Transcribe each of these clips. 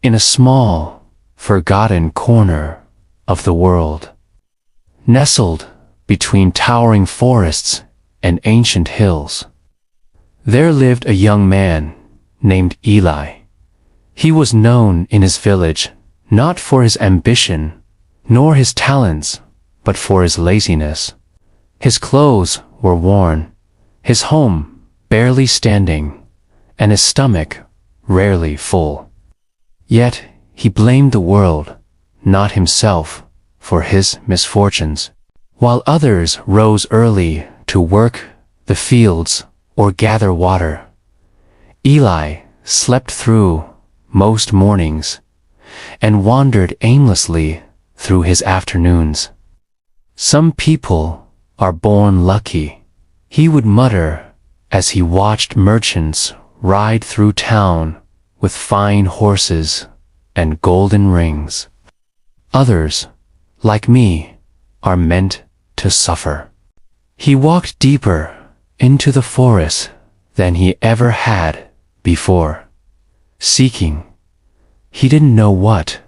in a small, forgotten corner of the world. Nestled between towering forests and ancient hills, there lived a young man named Eli. He was known in his village not for his ambition, nor his talents, but for his laziness. His clothes were worn, his home barely standing, and his stomach rarely full. Yet he blamed the world, not himself, for his misfortunes. While others rose early to work the fields or gather water, Eli slept through most mornings and wandered aimlessly through his afternoons. Some people are born lucky, he would mutter as he watched merchants ride through town with fine horses and golden rings. Others, like me, are meant to suffer. He walked deeper into the forest than he ever had before, seeking, he didn't know what,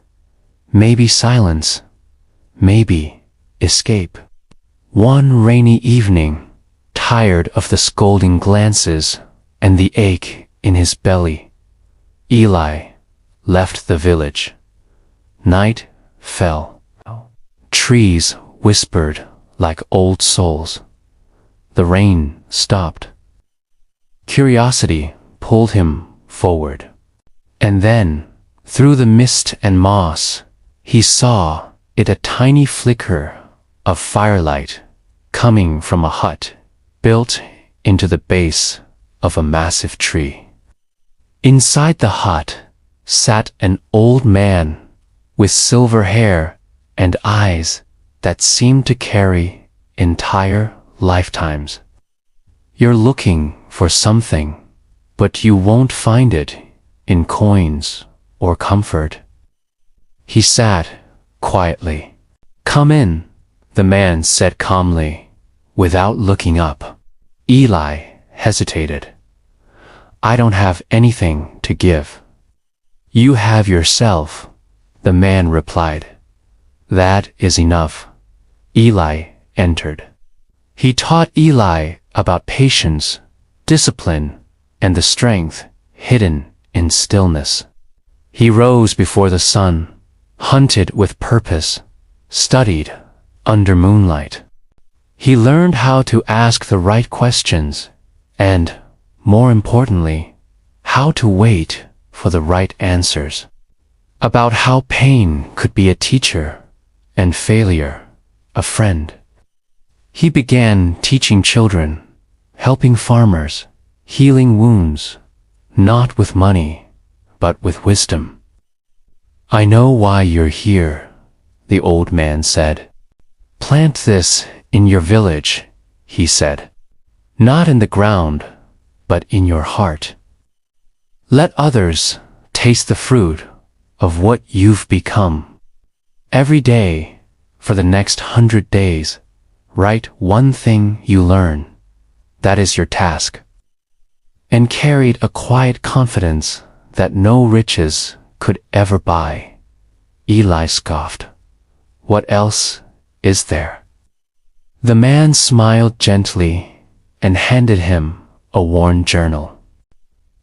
maybe silence, maybe escape. One rainy evening, tired of the scolding glances and the ache in his belly, Eli left the village. Night fell. Trees whispered like old souls. The rain stopped. Curiosity pulled him forward. And then, through the mist and moss, he saw it, a tiny flicker of firelight coming from a hut built into the base of a massive tree. Inside the hut sat an old man with silver hair and eyes that seemed to carry entire lifetimes. You're looking for something, but you won't find it in coins or comfort. He sat quietly. Come in, the man said calmly, without looking up. Eli hesitated. I don't have anything to give. You have yourself, the man replied. That is enough. Eli entered. He taught Eli about patience, discipline, and the strength hidden in stillness. He rose before the sun, hunted with purpose, studied under moonlight. He learned how to ask the right questions and, more importantly, how to wait for the right answers. About how pain could be a teacher and failure a friend. He began teaching children, helping farmers, healing wounds, not with money, but with wisdom. I know why you're here, the old man said. Plant this in your village, he said. Not in the ground, but in your heart. Let others taste the fruit of what you've become. Every day, for the next 100 days, write one thing you learn. That is your task. And carried a quiet confidence that no riches could ever buy. Eli scoffed. What else is there? The man smiled gently and handed him a worn journal.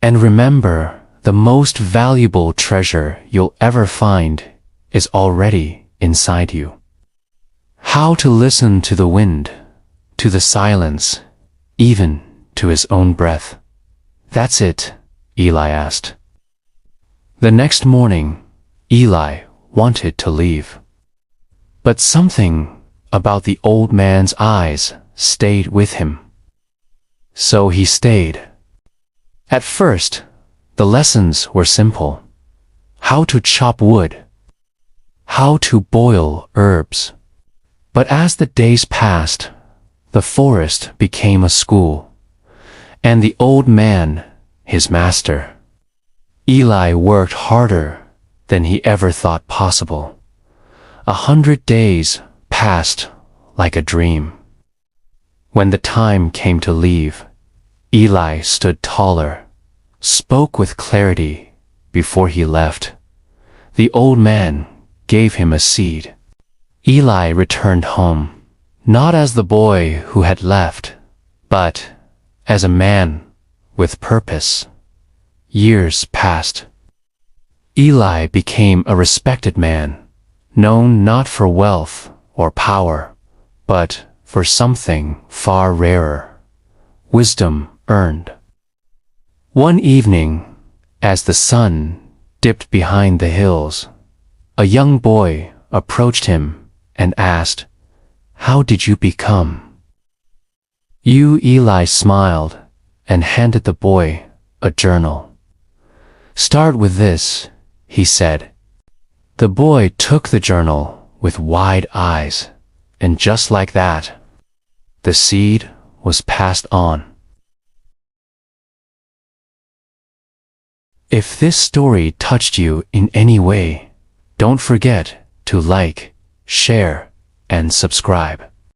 And remember, the most valuable treasure you'll ever find is already inside you. How to listen to the wind, to the silence, even to his own breath. That's it, Eli asked. The next morning, Eli wanted to leave. But something about the old man's eyes stayed with him. So he stayed. At first, the lessons were simple. How to chop wood, how to boil herbs. But as the days passed, the forest became a school, and the old man his master. Eli worked harder than he ever thought possible. 100 days passed like a dream. When the time came to leave, Eli stood taller, spoke with clarity before he left. the old man gave him a seed. Eli returned home, not as the boy who had left, but as a man with purpose. Years passed. Eli became a respected man, known not for wealth or power, but for something far rarer: wisdom earned. One evening, as the sun dipped behind the hills, a young boy approached him and asked, "How did you become?" Eli smiled and handed the boy a journal. "Start with this," he said. The boy took the journal with wide eyes, and just like that, the seed was passed on. If this story touched you in any way, don't forget to like, share, and subscribe.